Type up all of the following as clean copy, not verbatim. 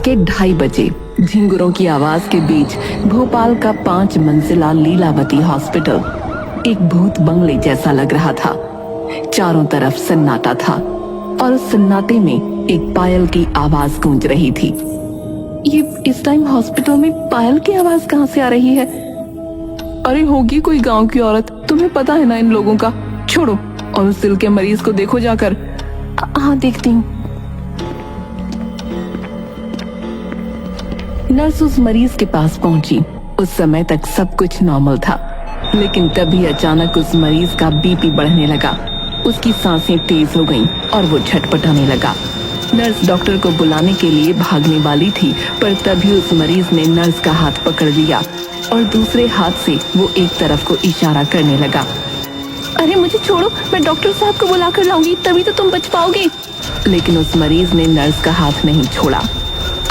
के 2:30 बजे झिंगुरों की आवाज के बीच भोपाल का 5 मंजिला लीलावती हॉस्पिटल एक भूत बंगले जैसा लग रहा था। चारों तरफ सन्नाटा था और उस सन्नाटे में एक पायल की आवाज गूंज रही थी। ये इस टाइम हॉस्पिटल में पायल की आवाज कहाँ से आ रही है? अरे होगी कोई गांव की औरत, तुम्हें पता है ना इन लोगों का। छोड़ो और उस दिल के मरीज को देखो जाकर। हाँ देखती हूँ। नर्स उस मरीज के पास पहुंची। उस समय तक सब कुछ नॉर्मल था, लेकिन तभी अचानक उस मरीज का बीपी बढ़ने लगा। उसकी सांसें तेज हो गईं और वो छटपटाने लगा। नर्स डॉक्टर को बुलाने के लिए भागने वाली थी, पर तभी उस मरीज ने नर्स का हाथ पकड़ लिया और दूसरे हाथ से वो एक तरफ को इशारा करने लगा। अरे मुझे छोड़ो, मैं डॉक्टर साहब को बुला कर लाऊंगी, तभी तो तुम बच पाओगे। लेकिन उस मरीज ने नर्स का हाथ नहीं छोड़ा।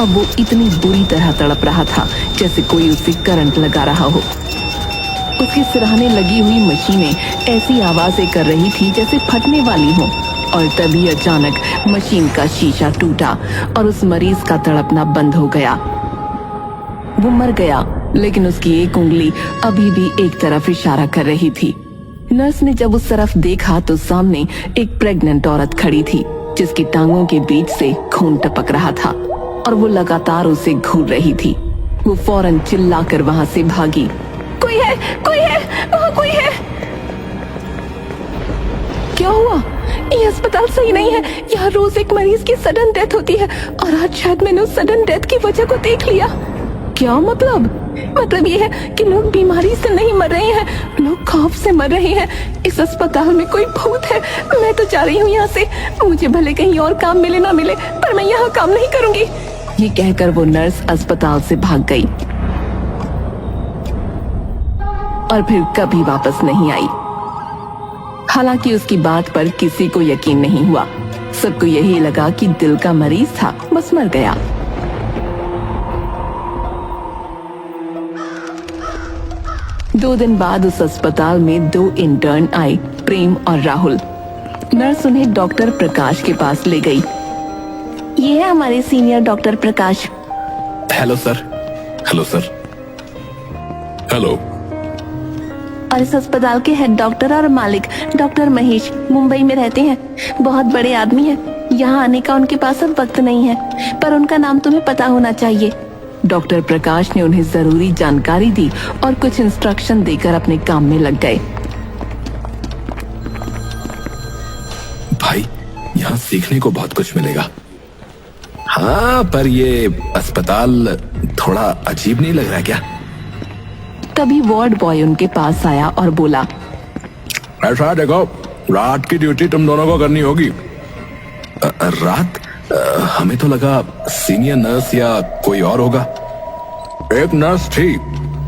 अब वो इतनी बुरी तरह तड़प रहा था जैसे कोई उसे करंट लगा रहा हो। उसके सिरहाने लगी हुई मशीनें ऐसी आवाजें कर रही थी जैसे फटने वाली हो। और तभी अचानक मशीन का शीशा टूटा और उस मरीज का तड़पना बंद हो गया। वो मर गया, लेकिन उसकी एक उंगली अभी भी एक तरफ इशारा कर रही थी। नर्स ने जब उस तरफ देखा तो सामने एक प्रेग्नेंट औरत खड़ी थी, जिसकी टांगों के बीच से खून टपक रहा था और वो लगातार उसे घूर रही थी। वो फौरन चिल्लाकर वहां से भागी। कोई है, कोई है, वहाँ कोई है। क्या हुआ? ये अस्पताल सही नहीं है। यहाँ रोज एक मरीज की सडन डेथ होती है और आज शायद मैंने उस सडन डेथ की वजह को देख लिया। क्या मतलब? मतलब ये है कि लोग बीमारी से नहीं मर रहे हैं, लोग खौफ से मर रहे हैं। इस अस्पताल में कोई भूत है। मैं तो जा रही हूँ यहाँ से। मुझे भले कहीं और काम मिले ना मिले, पर मैं यहाँ काम नहीं करूँगी। ये कहकर वो नर्स अस्पताल से भाग गई और फिर कभी वापस नहीं आई। हालांकि उसकी बात पर किसी को यकीन नहीं हुआ। सबको यही लगा कि दिल का मरीज था, बस मर गया। दो दिन बाद उस अस्पताल में 2 इंटर्न आए, प्रेम और राहुल। नर्स उन्हें डॉक्टर प्रकाश के पास ले गई। ये है हमारे senior doctor Prakash. Hello sir. Hello sir. Hello. और इस अस्पताल के हेड डॉक्टर और मालिक डॉक्टर महेश मुंबई में रहते हैं। बहुत बड़े आदमी हैं। यहाँ आने का उनके पास अब वक्त नहीं है, पर उनका नाम तुम्हें पता होना चाहिए। डॉक्टर प्रकाश ने उन्हें जरूरी जानकारी दी और कुछ इंस्ट्रक्शन देकर अपने काम में लग गए। भाई, यहाँ सीखने को बहुत कुछ मिलेगा। हाँ, पर ये अस्पताल थोड़ा अजीब नहीं लग रहा क्या? तभी वार्ड बॉय उनके पास आया और बोला, ऐसा देखो, रात की ड्यूटी तुम दोनों को करनी होगी। रात? हमें तो लगा सीनियर नर्स या कोई और होगा। एक नर्स थी,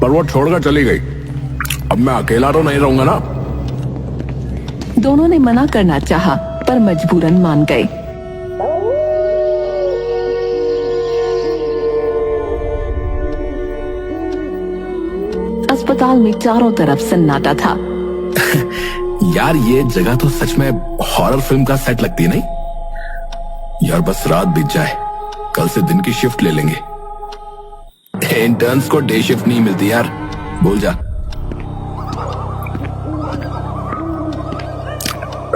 पर वो छोड़कर चली गई। अब मैं अकेला तो नहीं रहूंगा ना। दोनों ने मना करना चाहा, पर मजबूरन मान गए। अस्पताल में चारों तरफ सन्नाटा था। यार, ये जगह तो सच में हॉरर फिल्म का सेट लगती है नहीं? यार बस रात बीत जाए, कल से दिन की शिफ्ट ले लेंगे। इंटर्न्स को डे शिफ्ट नहीं मिलती यार, भूल जा।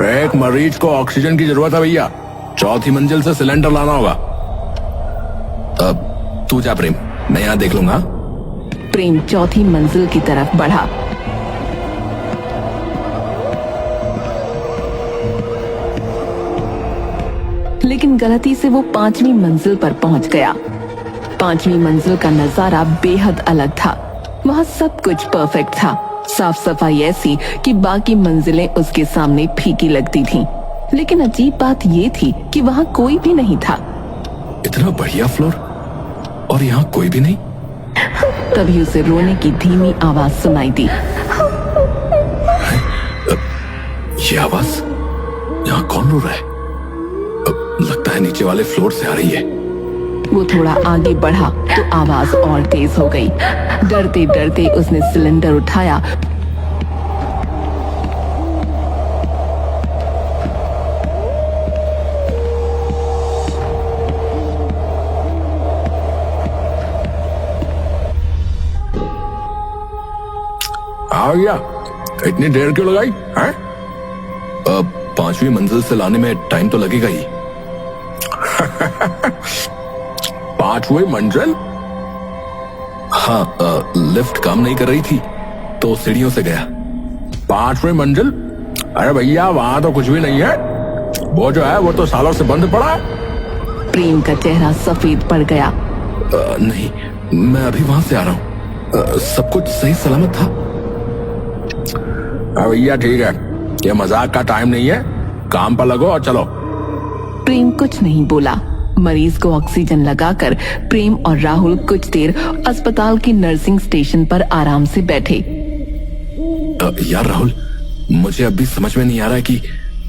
एक मरीज को ऑक्सीजन की जरूरत है भैया, 4थी मंजिल से सिलेंडर लाना होगा। अब तू जा प्रेम, मैं यहाँ देख लूंगा। प्रेम 4थी मंजिल की तरफ बढ़ा। लेकिन गलती से वो 5वीं मंजिल पर पहुंच गया। 5वीं मंजिल का नजारा बेहद अलग था। वहाँ सब कुछ परफेक्ट था। साफ सफाई ऐसी कि बाकी मंजिलें उसके सामने फीकी लगती थीं। लेकिन अजीब बात ये थी कि वहाँ कोई भी नहीं था। इतना बढ़िया फ्लोर और यहाँ कोई भी नहीं। तभी उसे रोने की धीमी आवाज सुनाई दी। ये आवाज, यहाँ कौन रो रहा है? लगता है नीचे वाले फ्लोर से आ रही है। वो थोड़ा आगे बढ़ा तो आवाज और तेज हो गई। डरते डरते उसने सिलेंडर उठाया हाँ भैया, इतनी देर क्यों लगाई है? 5वीं मंजिल से लाने में टाइम तो लगेगा ही। 5वीं मंजिल? हाँ, लिफ्ट काम नहीं कर रही थी तो सीढ़ियों से गया। 5वीं मंजिल? अरे भैया, वहां तो कुछ भी नहीं है, वो जो है वो तो सालों से बंद पड़ा है। प्रेम का चेहरा सफेद पड़ गया। नहीं, मैं अभी वहां से आ रहा हूँ, सब कुछ सही सलामत था। भैया ठीक है, ये मजाक का टाइम नहीं है, काम पर लगो और चलो। प्रेम कुछ नहीं बोला। मरीज को ऑक्सीजन लगाकर प्रेम और राहुल कुछ देर अस्पताल की नर्सिंग स्टेशन पर आराम से बैठे। यार राहुल, मुझे अभी समझ में नहीं आ रहा है कि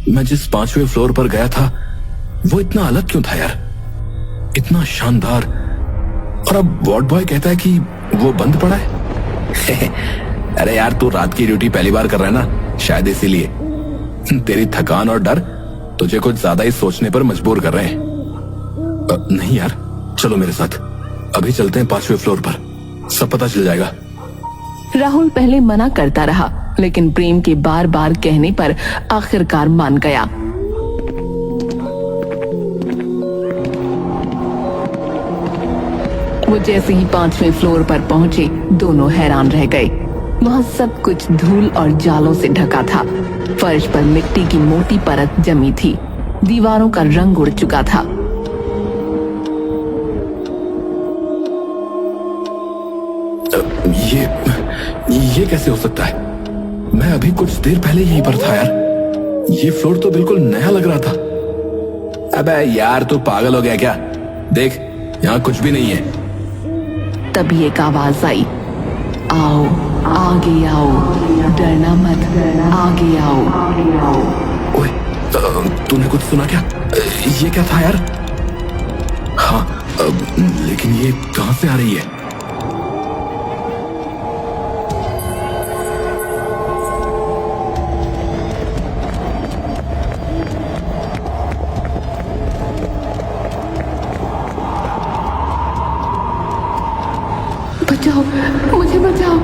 मैं जिस 5वें फ्लोर पर गया था वो इतना अलग क्यों था यार, इतना शानदार, और अब वार्ड बॉय कहता है कि वो बंद पड़ा है। अरे यार, तू रात की ड्यूटी पहली बार कर रहा है ना, शायद इसीलिए तेरी थकान और डर तुझे कुछ ज्यादा ही सोचने पर मजबूर कर रहे हैं। नहीं यार, चलो मेरे साथ, अभी चलते हैं 5वें फ्लोर पर, सब पता चल जाएगा। राहुल पहले मना करता रहा, लेकिन प्रेम के बार बार कहने पर आखिरकार मान गया। वो जैसे ही 5वें फ्लोर पर पहुंचे, दोनों हैरान रह गए। वहां सब कुछ धूल और जालों से ढका था। फर्श पर मिट्टी की मोटी परत जमी थी, दीवारों का रंग उड़ चुका था। ये कैसे हो सकता है? मैं अभी कुछ देर पहले यहीं पर था यार, ये फ्लोर तो बिल्कुल नया लग रहा था। अबे यार, तू पागल हो गया क्या? देख, यहाँ कुछ भी नहीं है। तभी एक आवाज आई, आओ आगे आओ, डरना मत, आगे आओ। ओए, तूने कुछ सुना क्या? ये क्या था यार? हाँ, लेकिन ये कहां से आ रही है? बचाओ, मुझे बचाओ।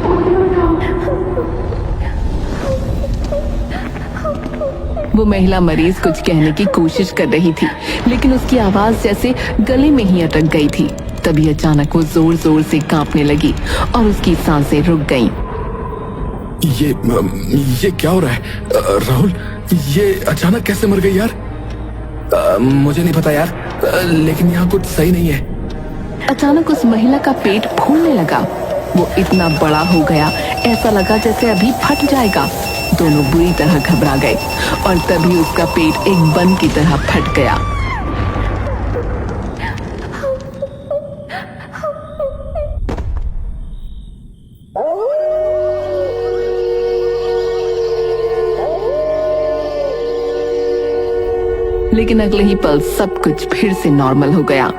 वो महिला मरीज कुछ कहने की कोशिश कर रही थी, लेकिन उसकी आवाज जैसे गले में ही अटक गई थी। तभी अचानक वो जोर जोर से कांपने लगी और उसकी सांसें रुक गईं। ये क्या हो रहा है? राहुल, ये अचानक कैसे मर गई यार? मुझे नहीं पता यार, लेकिन यहाँ कुछ सही नहीं है। अचानक उस महिला का पेट फूलने लगा। वो इतना बड़ा हो गया, ऐसा लगा जैसे अभी फट जाएगा। दोनों बुरी तरह घबरा गए और तभी उसका पेट एक बम की तरह फट गया। लेकिन अगले ही पल सब कुछ फिर से नॉर्मल हो गया।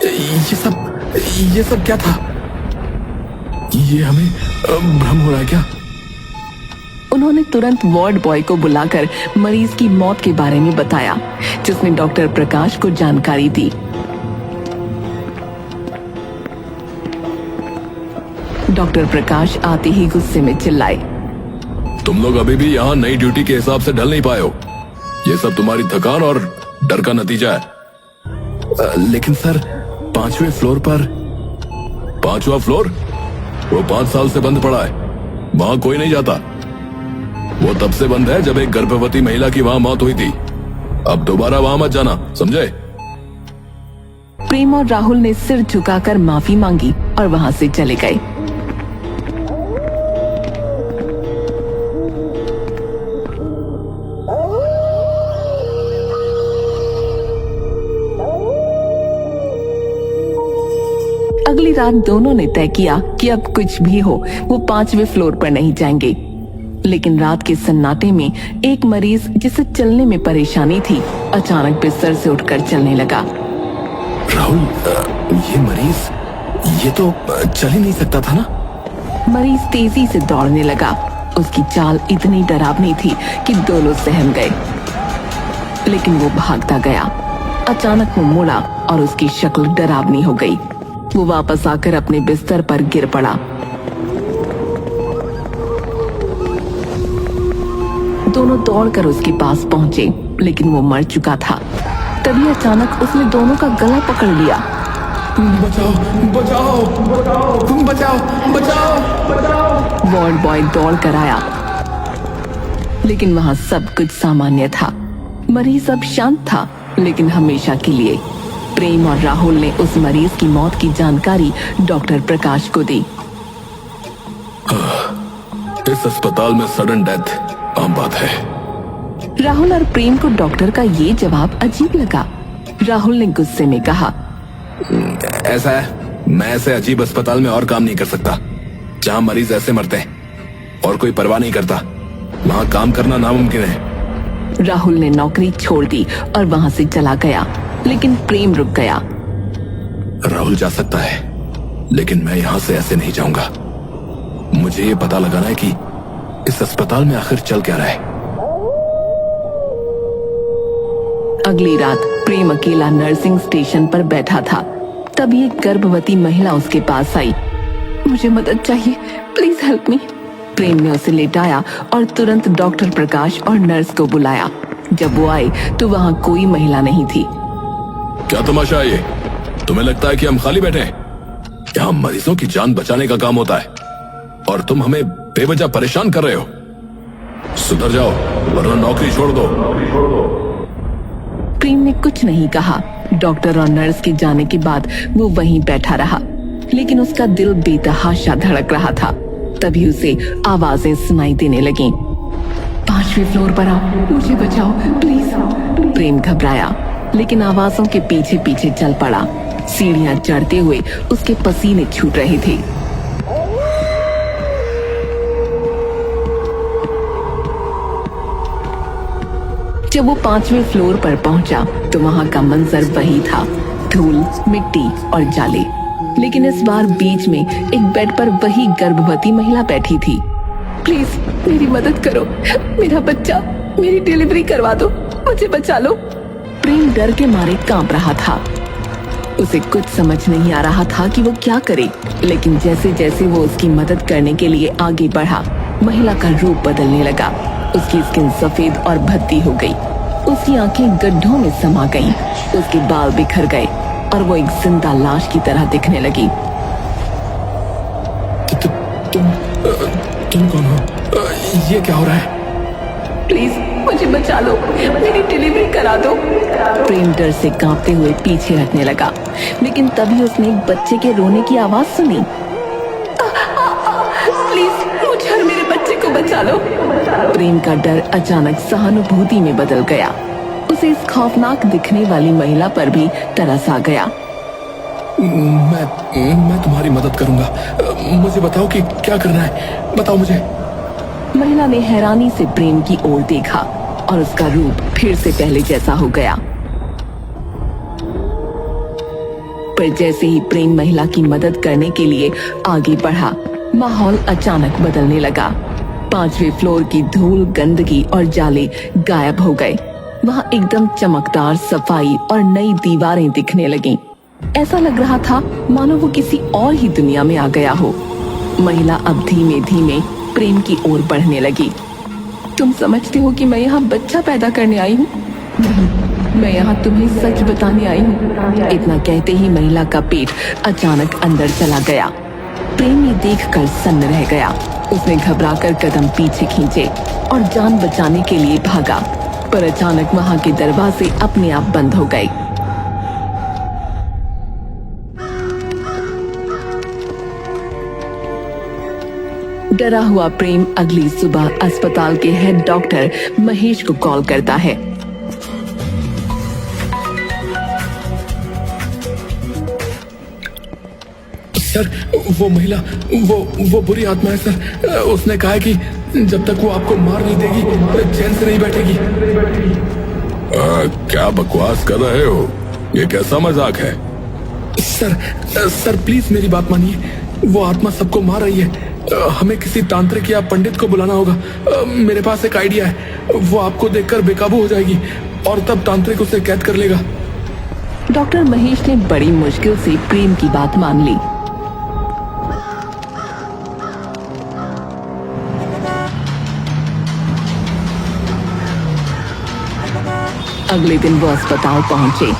ये सब क्या था? ये हमें भ्रम हो रहा है क्या? उन्होंने तुरंत वार्ड बॉय को बुलाकर मरीज की मौत के बारे में बताया, जिसने डॉक्टर प्रकाश को जानकारी दी। डॉक्टर प्रकाश आते ही गुस्से में चिल्लाए, तुम लोग अभी भी यहाँ नई ड्यूटी के हिसाब से ढल नहीं पाए हो। ये सब तुम्हारी थकान और डर का नतीजा है। लेकिन सर, 5वें फ्लोर पर। 5वां फ्लोर? वो 5 साल से बंद पड़ा है, वहां कोई नहीं जाता। वो तब से बंद है जब एक गर्भवती महिला की वहां मौत हुई थी। अब दोबारा वहां मत जाना, समझे? प्रेम और राहुल ने सिर झुकाकर माफी मांगी और वहां से चले गए। अगली रात दोनों ने तय किया कि अब कुछ भी हो, वो 5वें फ्लोर पर नहीं जाएंगे। लेकिन रात के सन्नाटे में एक मरीज जिसे चलने में परेशानी थी, अचानक बिस्तर से उठकर चलने लगा। राहुल, ये मरीज, ये तो चल ही नहीं सकता था ना? मरीज तेजी से दौड़ने लगा। उसकी चाल इतनी डरावनी थी कि दोनों सहम गए। लेकिन वो भागता गया। अचानक वो मुड़ा और उसकी शक्ल डरावनी हो गई। वो वापस आकर अपने बिस्तर पर गिर पड़ा। दोनों दौड़कर उसके पास पहुंचे, लेकिन वो मर चुका था। तभी अचानक उसने दोनों का गला पकड़ लिया। बचाओ बचाओ बचाओ बचाओ बचाओ बचाओ। वार्ड बॉय दौड़ कर आया, लेकिन वहां सब कुछ सामान्य था। मरीज अब शांत था, लेकिन हमेशा के लिए। प्रेम और राहुल ने उस मरीज की मौत की जानकारी डॉक्टर प्रकाश को दी। इस अस्पताल में सडन डेथ आम बात है। राहुल और प्रेम को डॉक्टर का ये जवाब अजीब लगा। राहुल ने गुस्से में कहा, ऐसा है, मैं ऐसे अजीब अस्पताल में और काम नहीं कर सकता जहां मरीज ऐसे मरते हैं और कोई परवाह नहीं करता। वहां काम करना नामुमकिन है। राहुल ने नौकरी छोड़ दी और वहां से चला गया, लेकिन प्रेम रुक गया। राहुल जा सकता है, लेकिन मैं यहां से ऐसे नहीं जाऊंगा। मुझे ये पता लगाना है कि इस अस्पताल में आखिर चल क्या रहा है। अगली रात प्रेम अकेला नर्सिंग स्टेशन पर बैठा था। तभी एक गर्भवती महिला उसके पास आई। मुझे मदद चाहिए, प्लीज हेल्प मी। प्रेम ने उसे लेटाया और तुरंत डॉक्टर प्रकाश और नर्स को बुलाया। जब वो आए तो वहां कोई महिला नहीं थी। क्या तमाशा है ये? तुम्हें लगता है कि हम खाली बैठे हैं? यहाँ मरीजों की जान बचाने का काम होता है और तुम हमें बेवजह परेशान कर रहे हो। सुधर जाओ वरना नौकरी छोड़ दो। प्रेम ने कुछ नहीं कहा। डॉक्टर और नर्स के जाने के बाद वो वहीं बैठा रहा, लेकिन उसका दिल बेतहाशा धड़क रहा था। तभी उसे आवाजें सुनाई देने लगीं। 5वें फ्लोर पर आओ, मुझे बचाओ प्लीज। प्रेम घबराया, लेकिन आवाजों के पीछे पीछे चल पड़ा। सीढ़ियां चढ़ते हुए उसके पसीने छूट रहे थे। जब वो 5वें फ्लोर पर पहुंचा तो वहां का मंजर वही था, धूल, मिट्टी और जाले। लेकिन इस बार बीच में एक बेड पर वही गर्भवती महिला बैठी थी। प्लीज मेरी मदद करो, मेरा बच्चा, मेरी डिलीवरी करवा दो, मुझे बचा लो। प्रेम डर के मारे कांप रहा था। उसे कुछ समझ नहीं आ रहा था कि वो क्या करे, लेकिन जैसे जैसे वो उसकी मदद करने के लिए आगे बढ़ा, महिला का रूप बदलने लगा। उसकी स्किन सफेद और भद्दी हो गई, उसकी आंखें गड्ढों में समा गईं, उसके बाल बिखर गए और वो एक जिंदा लाश की तरह दिखने लगी। तुम कौन हो? ये क्या हो रहा है? प्लीज मुझे बचा लो, मेरी डिलीवरी करा दो। प्रेम डर से कांपते हुए पीछे हटने लगा, लेकिन तभी उसने एक बच्चे के रोने की आवाज सुनी। प्लीज मुझे और मेरे बच्चे को बचा लो। प्रेम का डर अचानक सहानुभूति में बदल गया। उसे इस खौफनाक दिखने वाली महिला पर भी तरस आ गया। मैं तुम्हारी मदद करूंगा। मुझे बताओ कि क्या करना है, बताओ मुझे। महिला ने हैरानी से प्रेम की ओर देखा और उसका रूप फिर से पहले जैसा हो गया। पर जैसे ही प्रेम महिला की मदद करने के लिए आगे बढ़ा, माहौल अचानक बदलने लगा। 5वें फ्लोर की धूल, गंदगी और जाले गायब हो गए। वहां एकदम चमकदार सफाई और नई दीवारें दिखने लगीं। ऐसा लग रहा था मानो वो किसी और ही दुनिया में आ गया हो। महिला अब धीमे धीमे प्रेम की ओर बढ़ने लगी। तुम समझते हो कि मैं यहाँ बच्चा पैदा करने आई हूँ? नहीं, मैं यहाँ तुम्हें सच बताने आई हूँ। इतना कहते ही महिला का पेट अचानक अंदर चला गया। प्रेम ये देखकर सन्न रह गया। उसने घबराकर कदम पीछे खींचे और जान बचाने के लिए भागा, पर अचानक वहां के दरवाजे अपने आप बंद हो गए। डरा हुआ प्रेम अगली सुबह अस्पताल के हेड डॉक्टर महेश को कॉल करता है। सर, वो महिला, वो बुरी आत्मा है सर। उसने कहा है कि जब तक वो आपको मार नहीं देगी चैन से नहीं बैठेगी। क्या बकवास कर रहे हो? ये कैसा मजाक है? सर प्लीज मेरी बात मानिए। वो आत्मा सबको मार रही है। हमें किसी तांत्रिक या पंडित को बुलाना होगा। मेरे पास एक आइडिया है। वो आपको देखकर बेकाबू हो जाएगी और तब तांत्रिक उसे कैद कर लेगा। डॉक्टर महेश ने बड़ी मुश्किल से प्रेम की बात मान ली। अगले दिन वो अस्पताल पहुंचे।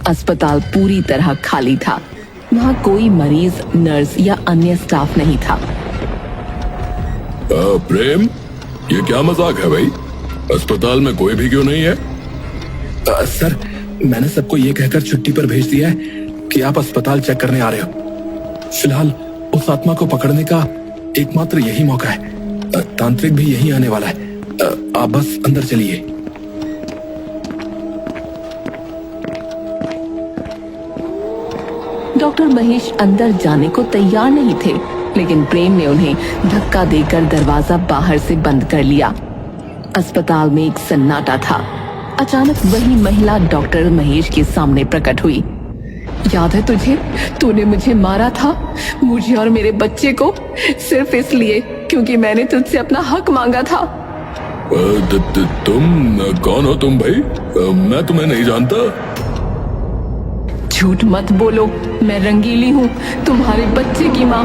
अस्पताल पूरी तरह खाली था। वहां कोई मरीज, नर्स या अन्य स्टाफ नहीं था। प्रेम, ये क्या मजाक है भाई? अस्पताल में कोई भी क्यों नहीं है? सर, मैंने सबको ये कहकर छुट्टी पर भेज दिया है कि आप अस्पताल चेक करने आ रहे हो। फिलहाल उस आत्मा को पकड़ने का एकमात्र यही मौका है। तांत्रिक भी यही आने वाला है। आप बस अंदर चलिए। डॉक्टर महेश अंदर जाने को तैयार नहीं थे, लेकिन प्रेम ने उन्हें धक्का देकर दरवाजा बाहर से बंद कर लिया। अस्पताल में एक सन्नाटा था। अचानक वही महिला डॉक्टर महेश के सामने प्रकट हुई। याद है तुझे? तूने मुझे मारा था, मुझे और मेरे बच्चे को, सिर्फ इसलिए क्योंकि मैंने तुझसे अपना हक मांगा था। तुम कौन हो तुम भाई? मैं तुम्हें नहीं जानता। झूठ मत बोलो, मैं रंगीली हूँ, तुम्हारे बच्चे की माँ।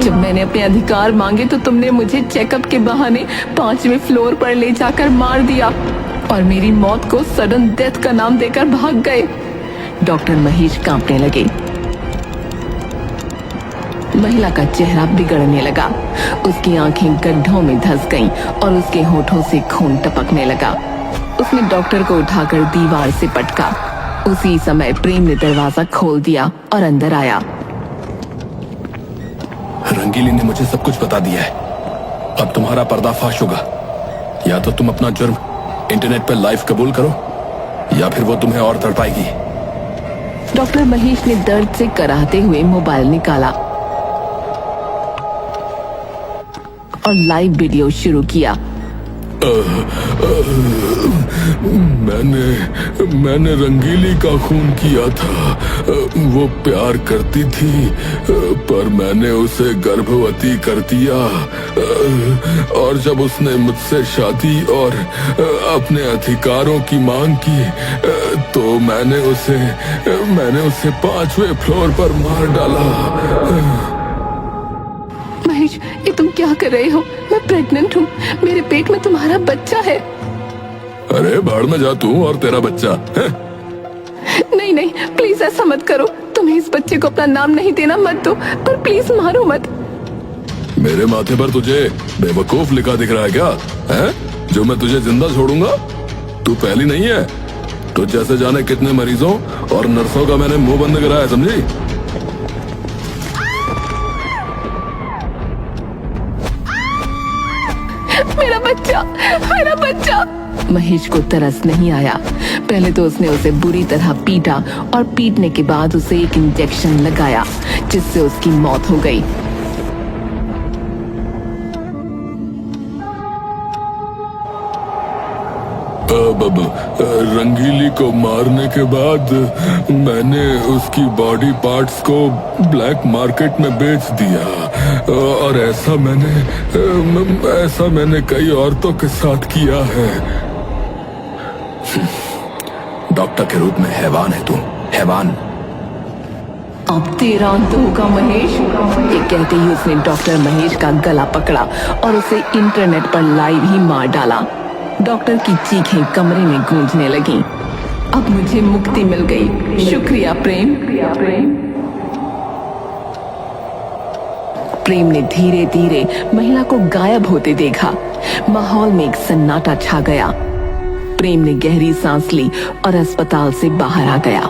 जब मैंने अपने अधिकार मांगे तो तुमने मुझे चेकअप के बहाने 5वें फ्लोर पर ले जाकर मार दिया और मेरी मौत को सडन डेथ का नाम देकर भाग गए। डॉक्टर महेश कांपने लगे। महिला का चेहरा बिगड़ने लगा। उसकी आंखें गड्ढों में धंस गईं और उसके होठों से खून टपकने लगा। उसने डॉक्टर को उठाकर दीवार से पटका। उसी समय प्रेम ने दरवाजा खोल दिया और अंदर आया। रंगीली ने मुझे सब कुछ बता दिया है। अब तुम्हारा पर्दाफाश होगा। या तो तुम अपना जुर्म इंटरनेट पर लाइव कबूल करो, या फिर वो तुम्हें और तड़पाएगी। डॉक्टर महेश ने दर्द से कराहते हुए मोबाइल निकाला और लाइव वीडियो शुरू किया। मैंने रंगीली का खून किया था। वो प्यार करती थी, पर मैंने उसे गर्भवती कर दिया। और जब उसने मुझसे शादी और अपने अधिकारों की मांग की, तो मैंने उसे 5वें फ्लोर पर मार डाला। महेश, ये तुम क्या कर रहे हो? मैं प्रेग्नेंट हूँ, मेरे पेट में तुम्हारा बच्चा है। अरे भाड़ में जा तू और तेरा बच्चा है? नहीं नहीं, प्लीज ऐसा मत करो। तुम्हें इस बच्चे को अपना नाम नहीं देना मत दो, पर प्लीज मारो मत। मेरे माथे पर तुझे बेवकूफ लिखा दिख रहा है क्या? है जो मैं तुझे जिंदा छोड़ूंगा? तू पहली नहीं है। तो जैसे जाने कितने मरीजों और नर्सों का मैंने मुंह बंद कराया, समझी? मेरा बच्चा, मेरा बच्चा। महेश को तरस नहीं आया। पहले तो उसने उसे बुरी तरह पीटा और पीटने के बाद उसे एक इंजेक्शन लगाया, जिससे उसकी मौत हो गई। अब रंगीली को मारने के बाद मैंने उसकी बॉडी पार्ट्स को ब्लैक मार्केट में बेच दिया, और ऐसा मैंने कई औरतों के साथ किया है। डॉक्टर के रूप में हैवान है तुम, हैवान। अब तेरा अंत होगा महेश। ये कहते ही उसने डॉक्टर महेश का गला पकड़ा और उसे इंटरनेट पर लाइव ही मार डाला। डॉक्टर की चीखें कमरे में गूंजने लगीं। अब मुझे मुक्ति मिल गई, शुक्रिया प्रेम। प्रेम ने धीरे धीरे महिला को गायब होते देखा। माहौल में एक सन्नाटा छा गया। प्रेम ने गहरी सांस ली और अस्पताल से बाहर आ गया।